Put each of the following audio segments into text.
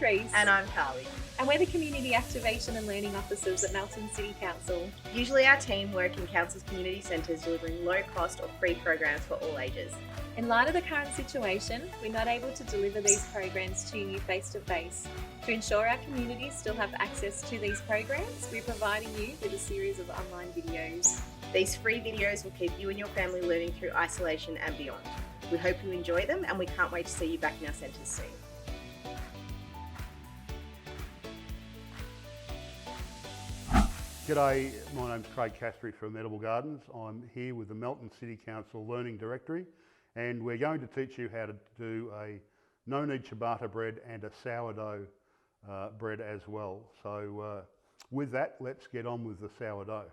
Patrice. And I'm Carly. And we're the Community Activation and Learning Officers at Melton City Council. Usually our team work in council's community centres delivering low cost or free programs for all ages. In light of the current situation, we're not able to deliver these programs to you face to face. To ensure our communities still have access to these programs, we're providing you with a series of online videos. These free videos will keep you and your family learning through isolation and beyond. We hope you enjoy them and we can't wait to see you back in our centres soon. G'day, my name's Craig Castree from Edible Gardens. I'm here with the Melton City Council Learning Directory, and we're going to teach you how to do a no knead ciabatta bread and a sourdough bread as well. So with that, let's get on with the sourdough.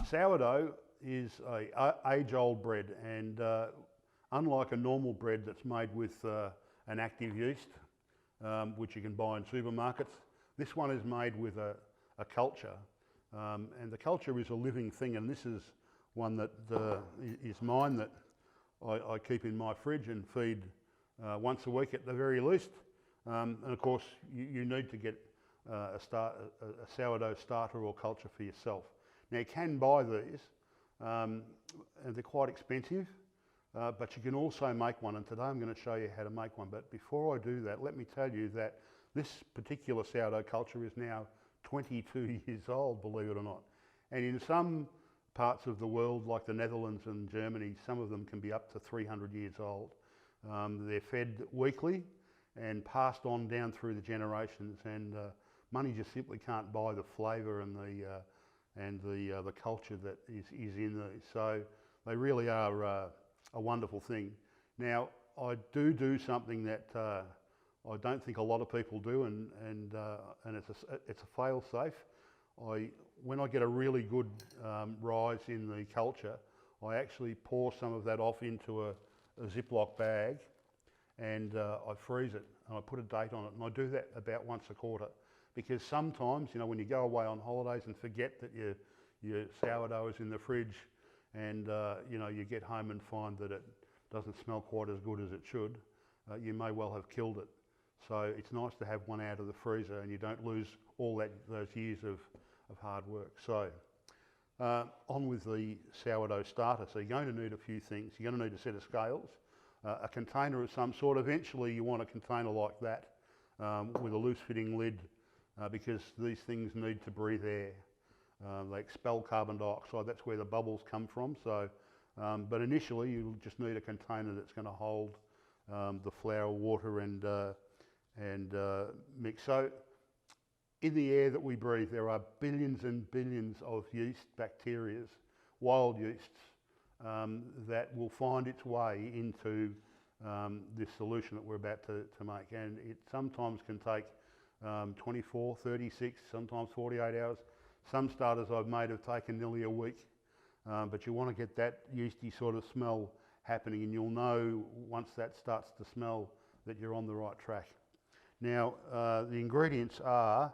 Sourdough is a age-old bread, and unlike a normal bread that's made with an active yeast, which you can buy in supermarkets, this one is made with a culture. And the culture is a living thing, and this is one that is mine that I keep in my fridge and feed once a week at the very least. And of course, you need to get a sourdough starter or culture for yourself. Now you can buy these, and they're quite expensive, but you can also make one, and today I'm going to show you how to make one. But before I do that, let me tell you that this particular sourdough culture is now 22 years old, believe it or not. And in some parts of the world, like the Netherlands and Germany, some of them can be up to 300 years old. They're fed weekly and passed on down through the generations, and money just simply can't buy the flavour and the culture that is in these. So they really are a wonderful thing. Now, I do something that I don't think a lot of people do, and it's a fail-safe. When I get a really good rise in the culture, I actually pour some of that off into a Ziploc bag, and I freeze it, and I put a date on it, and I do that about once a quarter, because sometimes, you know, when you go away on holidays and forget that your sourdough is in the fridge, and you know, you get home and find that it doesn't smell quite as good as it should, you may well have killed it. So it's nice to have one out of the freezer, and you don't lose all those years of hard work. So on with the sourdough starter. So you're going to need a few things. You're going to need a set of scales, a container of some sort. Eventually you want a container like that with a loose fitting lid, because these things need to breathe air. They expel carbon dioxide. That's where the bubbles come from. So, but initially you'll just need a container that's going to hold the flour, water and mix. So in the air that we breathe, there are billions and billions of yeast, bacteria, wild yeasts, that will find its way into this solution that we're about to make. And it sometimes can take 24, 36, sometimes 48 hours. Some starters I've made have taken nearly a week, but you want to get that yeasty sort of smell happening, and you'll know once that starts to smell that you're on the right track. Now, the ingredients are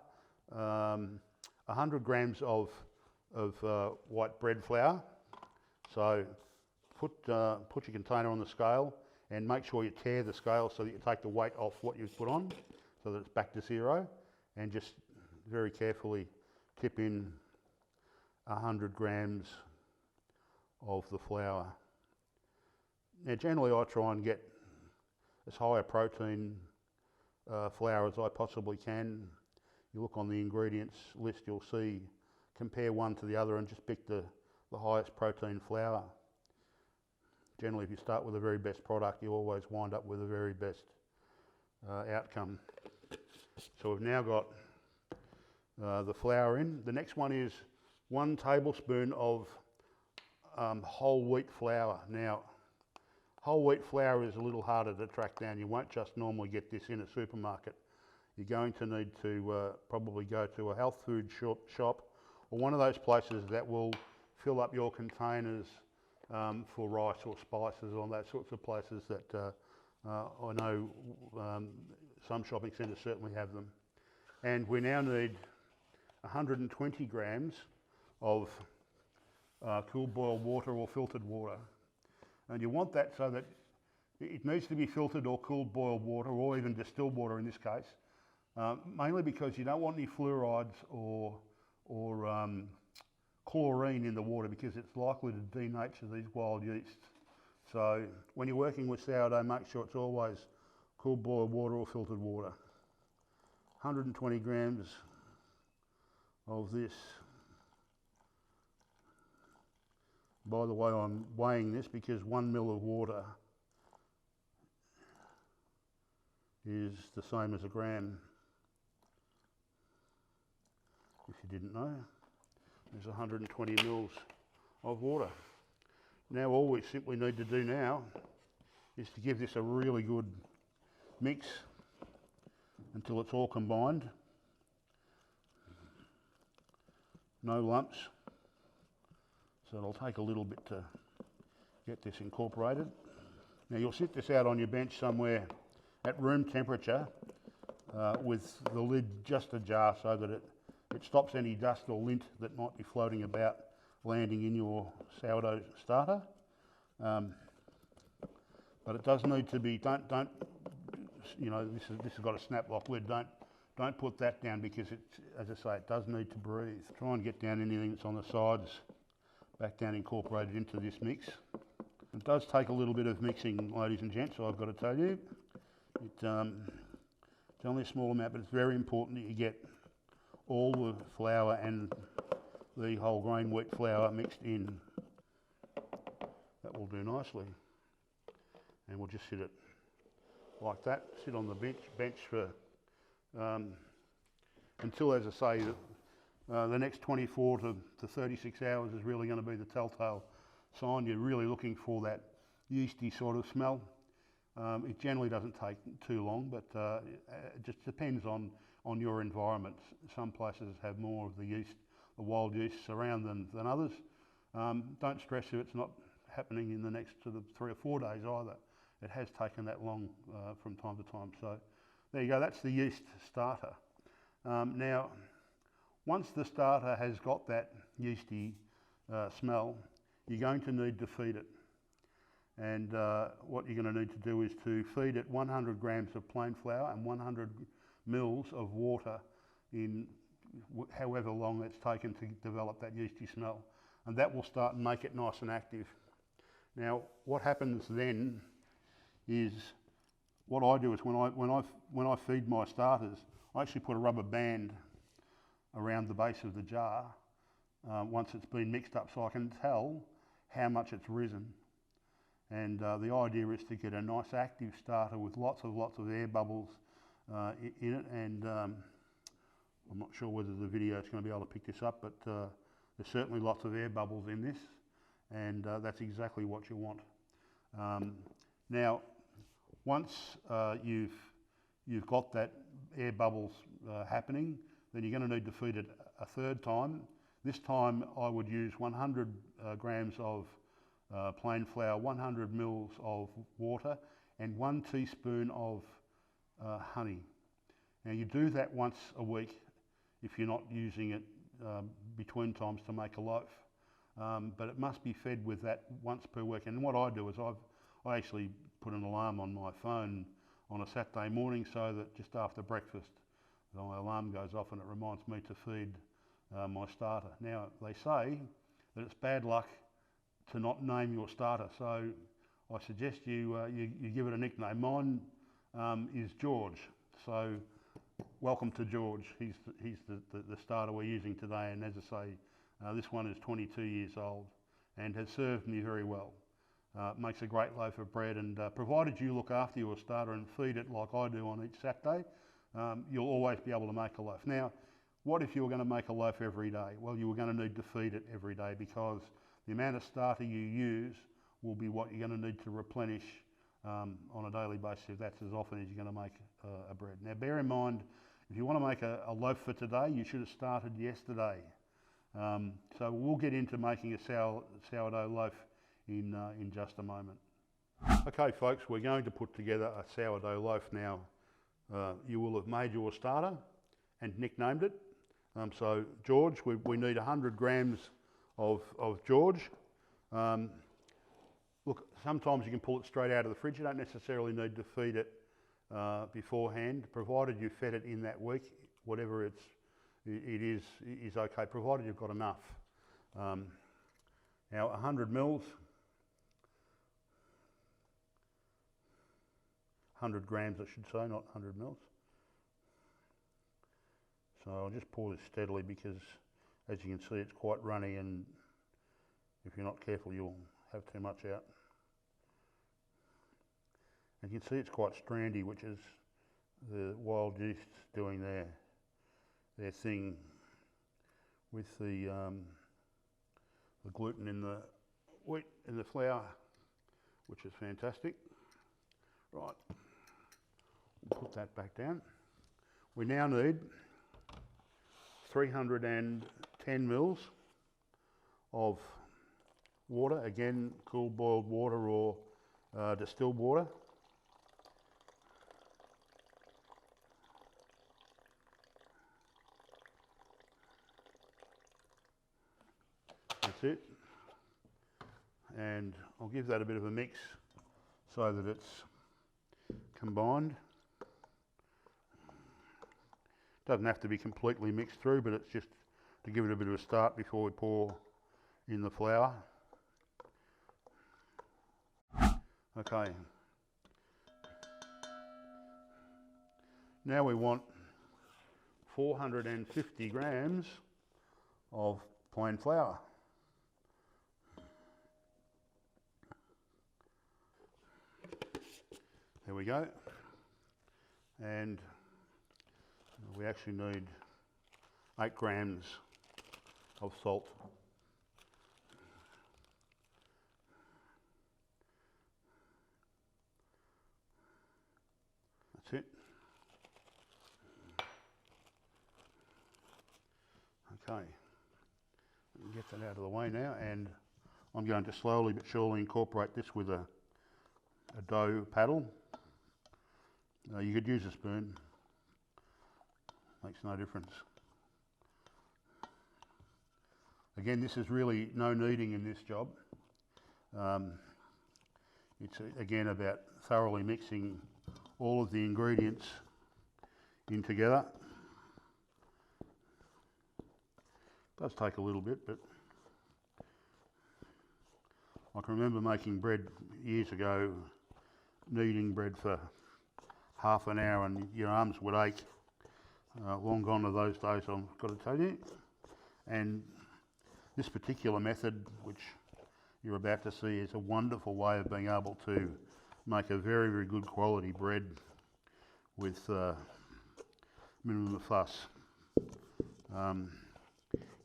100 grams of white bread flour. So put your container on the scale and make sure you tear the scale so that you take the weight off what you've put on, so that it's back to zero, and just very carefully tip in 100 grams of the flour. Now, generally I try and get as high a protein flour as I possibly can. You look on the ingredients list, you'll see, compare one to the other and just pick the highest protein flour. Generally, if you start with the very best product, you always wind up with the very best outcome. So we've now got the flour in. The next one is 1 tablespoon of whole wheat flour. Now, whole wheat flour is a little harder to track down. You won't just normally get this in a supermarket. You're going to need to probably go to a health food shop or one of those places that will fill up your containers for rice or spices, or those sorts of places that I know some shopping centres certainly have them. And we now need 120 grams of cool boiled water or filtered water. And you want that so that it needs to be filtered or cooled boiled water, or even distilled water in this case, mainly because you don't want any fluorides or chlorine in the water, because it's likely to denature these wild yeasts. So when you're working with sourdough, make sure it's always cool boiled water or filtered water. 120 grams of this. By the way, I'm weighing this because 1 ml of water is the same as a gram. If you didn't know, there's 120 mils of water. Now all we simply need to do now is to give this a really good mix until it's all combined. No lumps. So it'll take a little bit to get this incorporated. Now you'll sit this out on your bench somewhere at room temperature with the lid just ajar, so that it stops any dust or lint that might be floating about landing in your sourdough starter. But it does need to be, don't you know, this has got a snap lock lid. Don't put that down, because it's, as I say, it does need to breathe. Try and get down anything that's on the sides back down, incorporated into this mix. It does take a little bit of mixing, ladies and gents, so I've got to tell you. It's only a small amount, but it's very important that you get all the flour and the whole grain wheat flour mixed in. That will do nicely. And we'll just sit it like that, sit on the bench for until, as I say, the next 24 to 36 hours is really going to be the telltale sign. You're really looking for that yeasty sort of smell. It generally doesn't take too long, but it just depends on your environment. Some places have more of the yeast, the wild yeasts around than others. Don't stress if it's not happening in the next sort of 3 or 4 days either. It has taken that long from time to time. So there you go, that's the yeast starter. Now, once the starter has got that yeasty smell, you're going to need to feed it. And what you're going to need to do is to feed it 100 grams of plain flour and 100 mils of water in however long it's taken to develop that yeasty smell. And that will start and make it nice and active. Now, what happens then is, what I do is when I feed my starters, I actually put a rubber band around the base of the jar once it's been mixed up, so I can tell how much it's risen. And the idea is to get a nice active starter with lots of air bubbles in it. And I'm not sure whether the video is going to be able to pick this up, but there's certainly lots of air bubbles in this, and that's exactly what you want. Now, once you've got that air bubbles happening, then you're going to need to feed it a third time. This time I would use 100 grams of plain flour, 100 mils of water, and 1 teaspoon of honey. Now you do that once a week if you're not using it between times to make a loaf. But it must be fed with that once per week. And what I do is I actually put an alarm on my phone on a Saturday morning, so that just after breakfast my alarm goes off and it reminds me to feed my starter. Now they say that it's bad luck to not name your starter, so I suggest you give it a nickname. Mine is George, so welcome to George. He's the starter we're using today, and as I say, this one is 22 years old and has served me very well. Makes a great loaf of bread, and provided you look after your starter and feed it like I do on each Saturday, you'll always be able to make a loaf. Now, what if you were going to make a loaf every day? Well, you were going to need to feed it every day, because the amount of starter you use will be what you're going to need to replenish on a daily basis, if that's as often as you're going to make a bread. Now, bear in mind, if you want to make a loaf for today, you should have started yesterday. So we'll get into making a sourdough loaf in just a moment. Okay folks, we're going to put together a sourdough loaf now. You will have made your starter and nicknamed it. So George, we need 100 grams of George. Look, sometimes you can pull it straight out of the fridge. You don't necessarily need to feed it beforehand, provided you fed it in that week, whatever it is okay, provided you've got enough. Now 100 mils, 100 grams I should say, not 100 mils. So I'll just pour this steadily because as you can see it's quite runny, and if you're not careful you'll have too much out. And you can see it's quite strandy, which is the wild yeast doing their thing with the gluten in the wheat and the flour, which is fantastic. Right, we'll put that back down. We now need 310 mils of water, again cool boiled water or distilled water. That's it, and I'll give that a bit of a mix so that it's combined. Doesn't have to be completely mixed through, but it's just to give it a bit of a start before we pour in the flour. Okay. Now we want 450 grams of plain flour. There we go. And we actually need 8 grams of salt. That's it. Okay, get that out of the way now, and I'm going to slowly but surely incorporate this with a dough paddle. You could use a spoon, makes no difference. Again, this is really no kneading in this job. It's again about thoroughly mixing all of the ingredients in together. Does take a little bit, but I can remember making bread years ago, kneading bread for half an hour and your arms would ache. Long gone are those days, I've got to tell you. And this particular method, which you're about to see, is a wonderful way of being able to make a very, very good quality bread with minimum of fuss.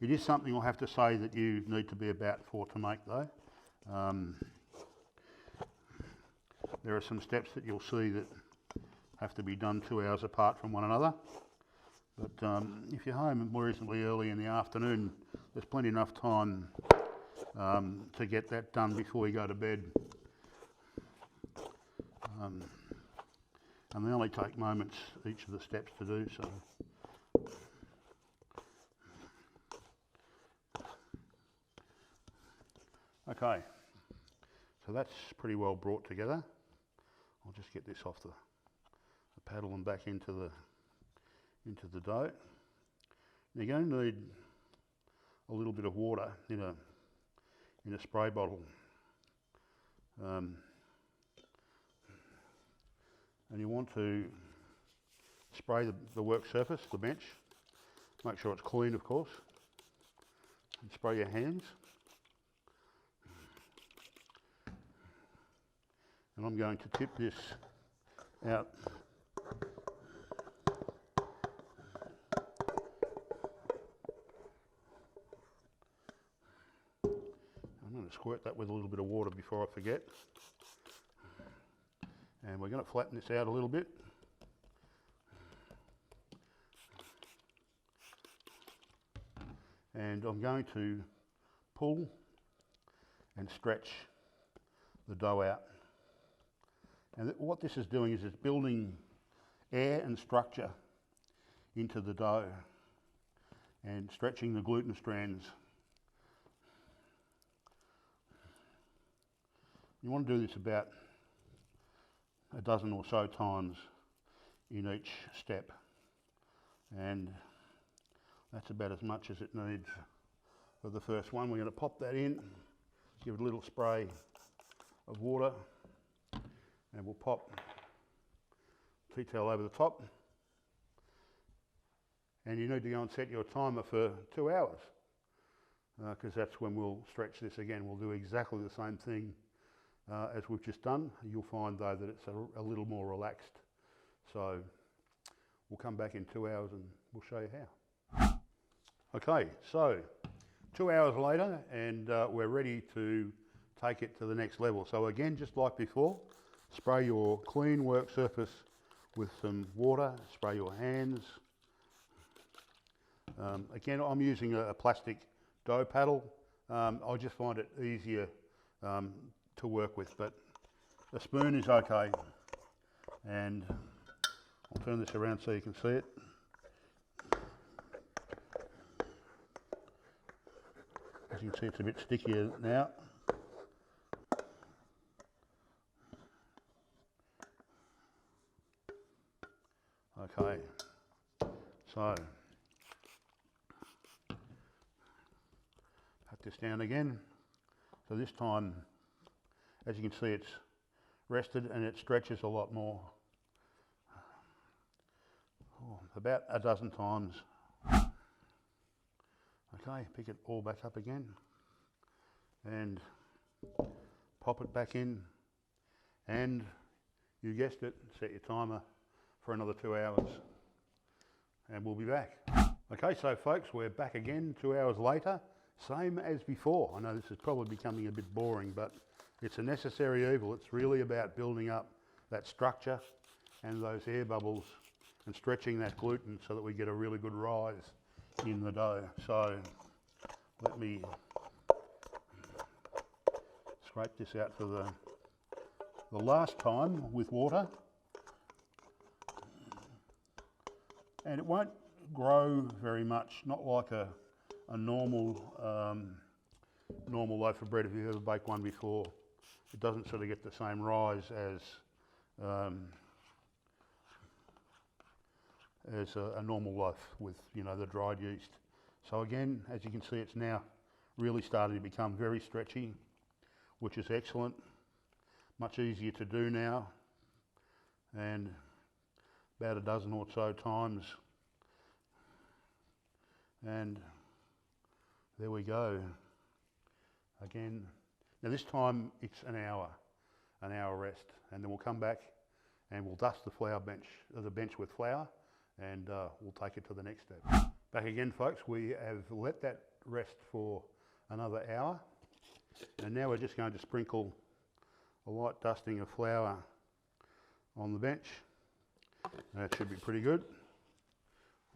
It is something I'll have to say that you need to be about for to make though. There are some steps that you'll see that have to be done 2 hours apart from one another. But if you're home reasonably early in the afternoon, there's plenty enough time to get that done before you go to bed. And they only take moments, each of the steps to do so. Okay, so that's pretty well brought together. I'll just get this off the paddle and back into the dough. Now you're going to need a little bit of water in a spray bottle, and you want to spray the work surface, the bench. Make sure it's clean, of course, and spray your hands. And I'm going to tip this out I'm going to squirt that with a little bit of water before I forget. And we're going to flatten this out a little bit. And I'm going to pull and stretch the dough out. And what this is doing is it's building air and structure into the dough and stretching the gluten strands. You want to do this about a dozen or so times in each step, and that's about as much as it needs for the first one. We're going to pop that in, give it a little spray of water, and we'll pop tea towel over the top. And you need to go and set your timer for 2 hours, because that's when we'll stretch this again. We'll do exactly the same thing as we've just done. You'll find though that it's a little more relaxed. So we'll come back in 2 hours and we'll show you how. Okay, so 2 hours later, and we're ready to take it to the next level. So again, just like before, spray your clean work surface with some water, spray your hands. Again, I'm using a plastic dough paddle. I just find it easier to work with, but a spoon is okay. And I'll turn this around so you can see it. As you can see, it's a bit stickier now. Okay, so pat this down again. So this time, as you can see, it's rested and it stretches a lot more. Oh, about a dozen times. Okay, pick it all back up again and pop it back in, and you guessed it, set your timer for another 2 hours, and we'll be back. Okay, so folks, we're back again 2 hours later, same as before. I know this is probably becoming a bit boring, but it's a necessary evil. It's really about building up that structure and those air bubbles and stretching that gluten so that we get a really good rise in the dough. So let me scrape this out for the last time with water. And it won't grow very much, not like a normal loaf of bread. If you've ever baked one before, it doesn't sort of get the same rise as a normal loaf with, you know, the dried yeast. So again, as you can see, it's now really starting to become very stretchy, which is excellent. Much easier to do now, and about a dozen or so times, and there we go. Again, now this time it's an hour rest, and then we'll come back and we'll dust the bench with flour, and we'll take it to the next step. Back again, folks. We have let that rest for another hour, and now we're just going to sprinkle a light dusting of flour on the bench. That should be pretty good.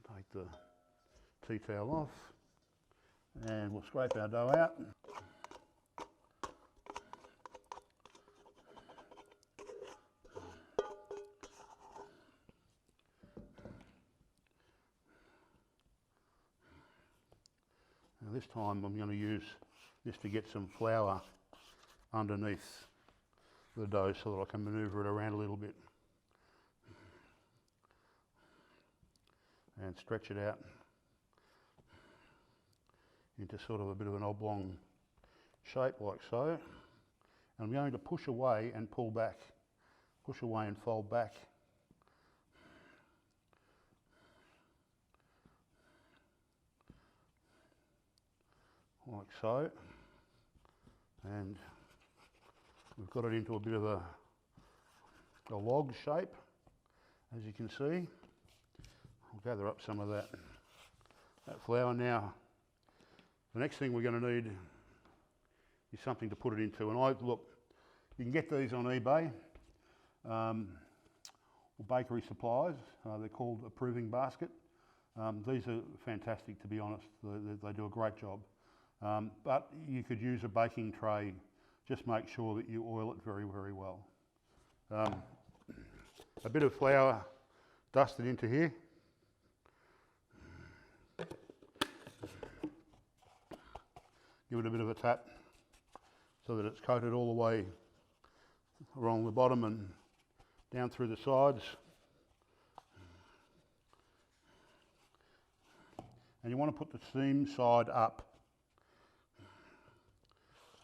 I'll take the tea towel off, and we'll scrape our dough out. Now this time I'm going to use this to get some flour underneath the dough so that I can manoeuvre it around a little bit and stretch it out into sort of a bit of an oblong shape like so. And I'm going to push away and pull back, push away and fold back. Like so. And we've got it into a bit of a log shape, as you can see. I'll gather up some of that flour now. The next thing we're going to need is something to put it into. And look, you can get these on eBay or bakery supplies. They're called a proving basket. These are fantastic, to be honest. They do a great job. But you could use a baking tray. Just make sure that you oil it very, very well. A bit of flour dusted into here. Give it a bit of a tap so that it's coated all the way along the bottom and down through the sides. and you want to put the seam side up,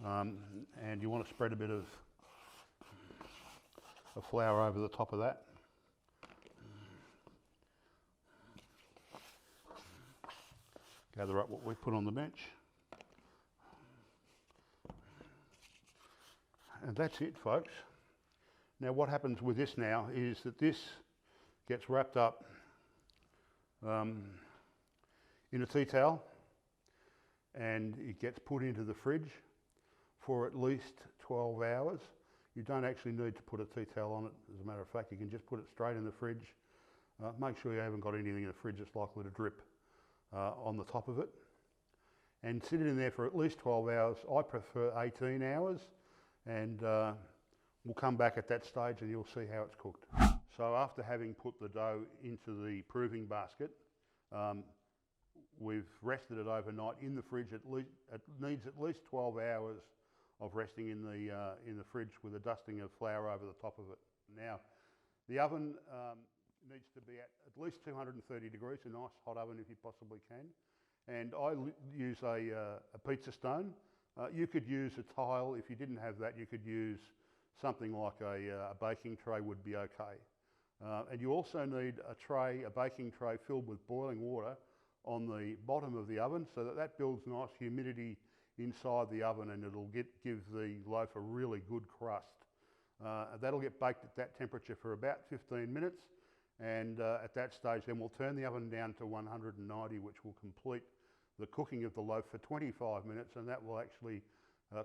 and you want to spread a bit of flour over the top of that. Gather up what we put on the bench. And that's it, folks. Now what happens with this now is that this gets wrapped up in a tea towel, and it gets put into the fridge for at least 12 hours. You don't actually need to put a tea towel on it, as a matter of fact. You can just put it straight in the fridge. Make sure you haven't got anything in the fridge that's likely to drip on the top of it. And sit it in there for at least 12 hours. I prefer 18 hours, and we'll come back at that stage and you'll see how it's cooked. So after having put the dough into the proving basket, we've rested it overnight in the fridge. It needs at least 12 hours of resting in the fridge with a dusting of flour over the top of it. Now, the oven needs to be at least 230 degrees, a nice hot oven if you possibly can. And I use a pizza stone. You could use a tile. If you didn't have that, you could use something like a baking tray would be okay. And you also need a baking tray filled with boiling water on the bottom of the oven, so that builds nice humidity inside the oven, and it'll give the loaf a really good crust. That'll get baked at that temperature for about 15 minutes, and at that stage then we'll turn the oven down to 190, which will complete the cooking of the loaf for 25 minutes, and that will actually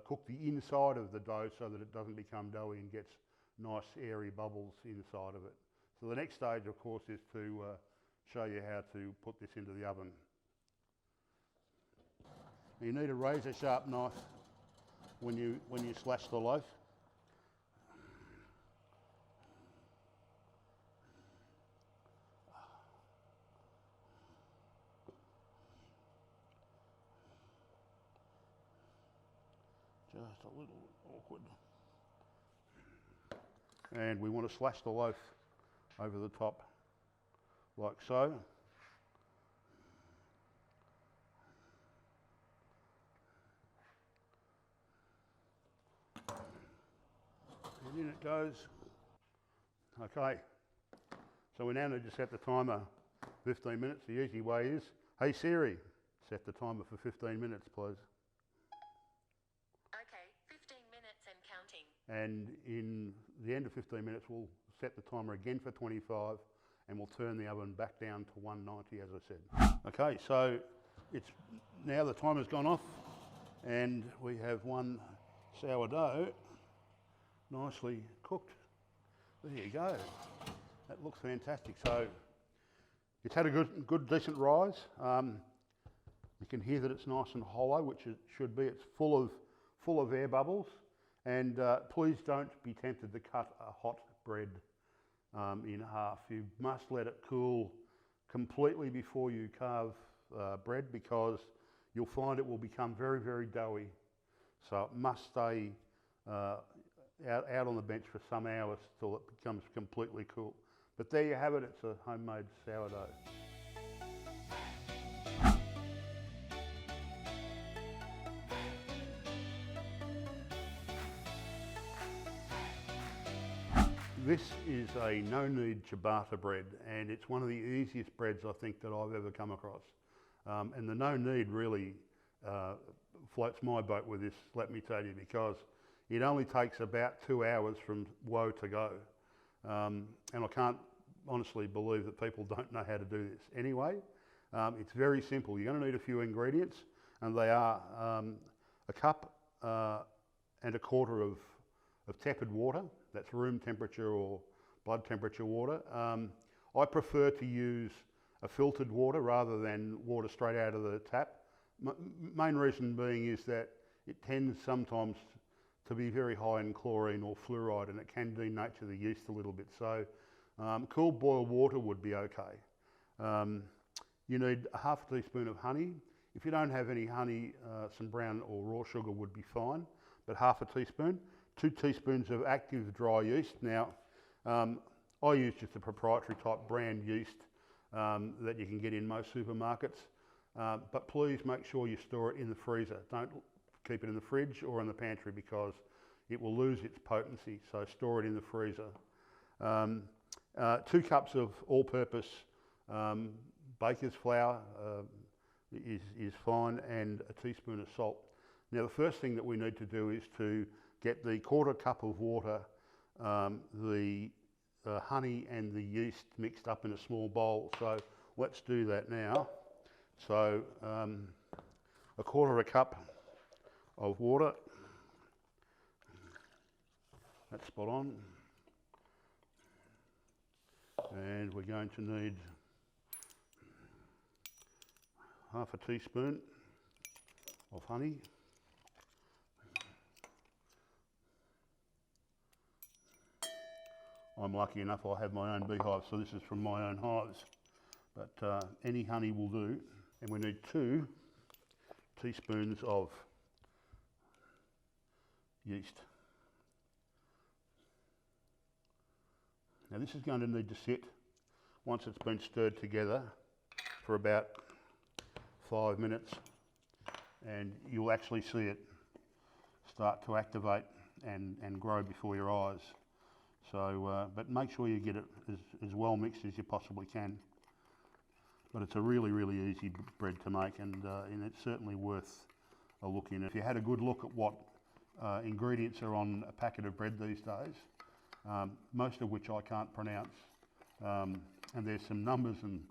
cook the inside of the dough so that it doesn't become doughy and gets nice airy bubbles inside of it. So the next stage, of course, is to show you how to put this into the oven. You need a razor sharp knife when you slash the loaf. Just a little awkward. And we want to slash the loaf over the top, like so. And in it goes. Okay, so we now need to set the timer 15 minutes. The easy way is, hey Siri, set the timer for 15 minutes, please. Okay, 15 minutes and counting. And in the end of 15 minutes, we'll set the timer again for 25, and we'll turn the oven back down to 190, as I said. Okay, so it's now the timer's gone off, and we have one sourdough nicely cooked. There you go. That looks fantastic. So it's had a good decent rise. You can hear that it's nice and hollow, which it should be. It's full of air bubbles. And please don't be tempted to cut a hot bread in half. You must let it cool completely before you carve bread, because you'll find it will become very, very doughy. So it must stay out on the bench for some hours till it becomes completely cool. But there you have it, it's a homemade sourdough. This is a no knead ciabatta bread, and it's one of the easiest breads I think that I've ever come across. And the no knead really floats my boat with this, let me tell you, because it only takes about 2 hours from woe to go. And I can't honestly believe that people don't know how to do this. Anyway, it's very simple. You're going to need a few ingredients, and they are a cup and a quarter of tepid water. That's room temperature or blood temperature water. I prefer to use a filtered water rather than water straight out of the tap. Main reason being is that it tends sometimes to be very high in chlorine or fluoride, and it can denature the yeast a little bit. So cool boiled water would be okay. You need a half a teaspoon of honey. If you don't have any honey, some brown or raw sugar would be fine, but half a teaspoon. 2 teaspoons of active dry yeast. Now, I use just a proprietary type brand yeast that you can get in most supermarkets. but please make sure you store it in the freezer. Don't keep it in the fridge or in the pantry because it will lose its potency, so store it in the freezer. 2 cups of all-purpose baker's flour is fine, and a teaspoon of salt. Now the first thing that we need to do is to get the 1/4 cup of water, the honey and the yeast mixed up in a small bowl. So let's do that now. So 1/4 cup of water, that's spot on. And we're going to need 1/2 teaspoon of honey. I'm lucky enough I have my own beehive, so this is from my own hives, but any honey will do. And we need 2 teaspoons of yeast. Now this is going to need to sit, once it's been stirred together, for about 5 minutes, and you'll actually see it start to activate and grow before your eyes. So, but make sure you get it as well mixed as you possibly can. But it's a really, really easy bread to make, and it's certainly worth a look in. If you had a good look at what ingredients are on a packet of bread these days, most of which I can't pronounce, and there's some numbers and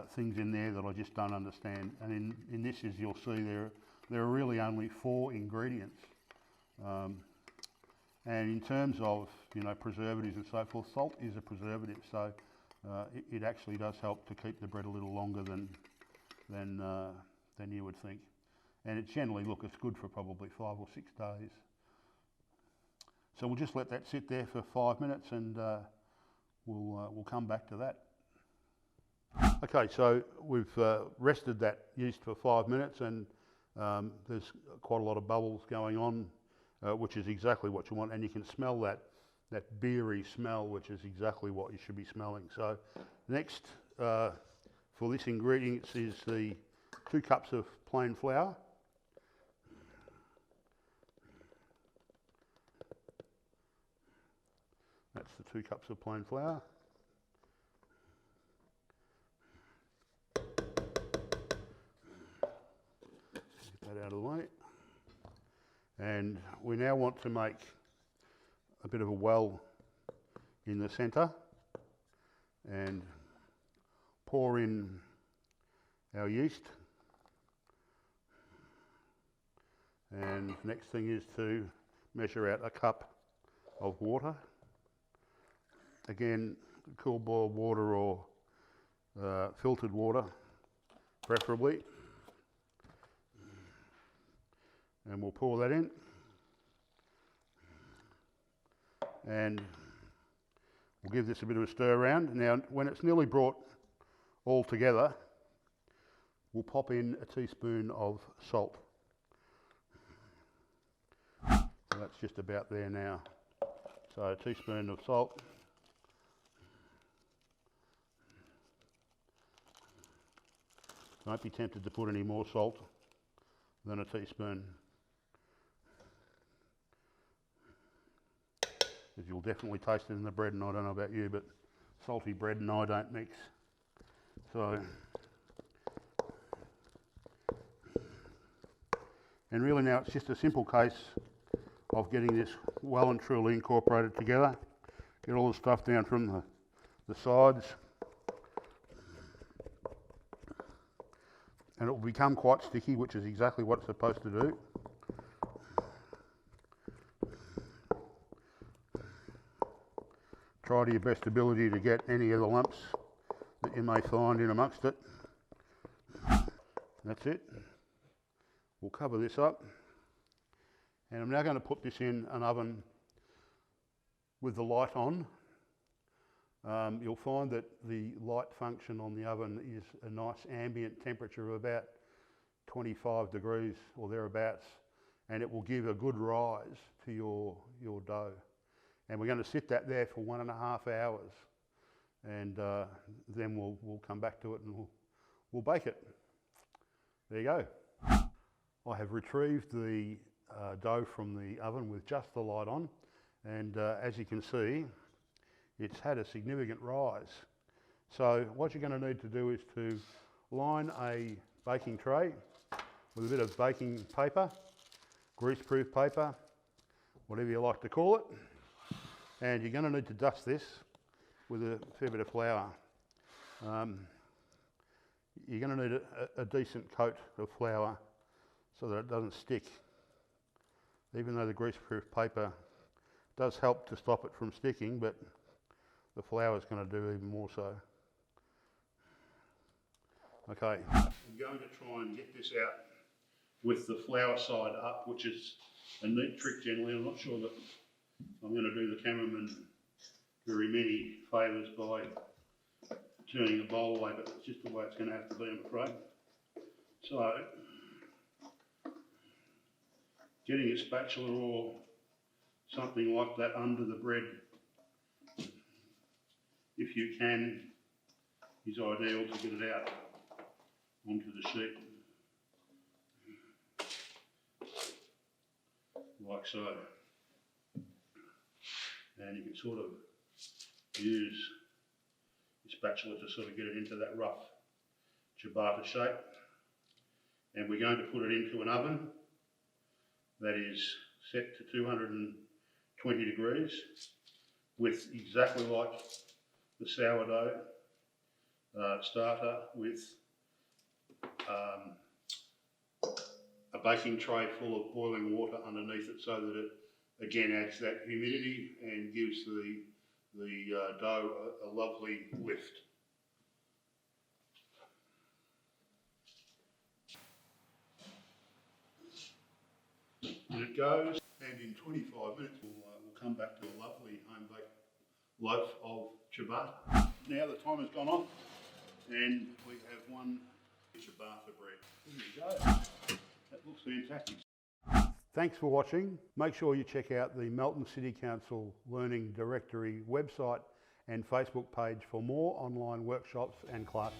things in there that I just don't understand. And in this, as you'll see, there are really only 4 ingredients. And in terms of preservatives and so forth, salt is a preservative, so it actually does help to keep the bread a little longer than you would think. And it generally, it's good for probably 5 or 6 days. So we'll just let that sit there for 5 minutes, and we'll come back to that. Okay, so we've rested that yeast for 5 minutes, and there's quite a lot of bubbles going on, which is exactly what you want, and you can smell that beery smell, which is exactly what you should be smelling. So next for this ingredient is the 2 cups of plain flour. That's the 2 cups of plain flour. Get that out of the way. And we now want to make a bit of a well in the centre and pour in our yeast. And next thing is to measure out a cup of water. Again, cool boiled water or filtered water, preferably. And we'll pour that in. And we'll give this a bit of a stir around. Now, when it's nearly brought all together, we'll pop in a teaspoon of salt. So that's just about there now. So a teaspoon of salt. Don't be tempted to put any more salt than a teaspoon, because you'll definitely taste it in the bread, and I don't know about you, but salty bread and I don't mix. So, and really now it's just a simple case of getting this well and truly incorporated together. Get all the stuff down from the sides, and it will become quite sticky, which is exactly what it's supposed to do. Try to your best ability to get any of the lumps that you may find in amongst it. That's it. We'll cover this up, and I'm now going to put this in an oven with the light on. You'll find that the light function on the oven is a nice ambient temperature of about 25 degrees or thereabouts, and it will give a good rise to your dough. And we're going to sit that there for 1.5 hours, and then we'll come back to it and we'll bake it. There you go. I have retrieved the dough from the oven with just the light on, and as you can see, it's had a significant rise. So what you're going to need to do is to line a baking tray with a bit of baking paper, grease-proof paper, whatever you like to call it, and you're going to need to dust this with a fair bit of flour. You're going to need a decent coat of flour so that it doesn't stick, even though the grease-proof paper does help to stop it from sticking, but the flour is going to do even more so. Okay, I'm going to try and get this out with the flour side up, which is a neat trick generally. I'm not sure that I'm going to do the cameraman very many favours by turning the bowl away, but it's just the way it's going to have to be, I'm afraid. So, getting a spatula or something like that under the bread, if you can, is ideal to get it out onto the sheet, like so. And you can sort of use your spatula to sort of get it into that rough ciabatta shape. And we're going to put it into an oven that is set to 220 degrees with exactly like the sourdough starter, with a baking tray full of boiling water underneath it, so that it again adds that humidity and gives the dough a lovely lift. And it goes, and in 25 minutes we'll come back to a lovely home-baked loaf of ciabatta. Now the time has gone off and we have one ciabatta bread. There you go. That looks fantastic. Thanks for watching. Make sure you check out the Melton City Council Learning Directory website and Facebook page for more online workshops and classes.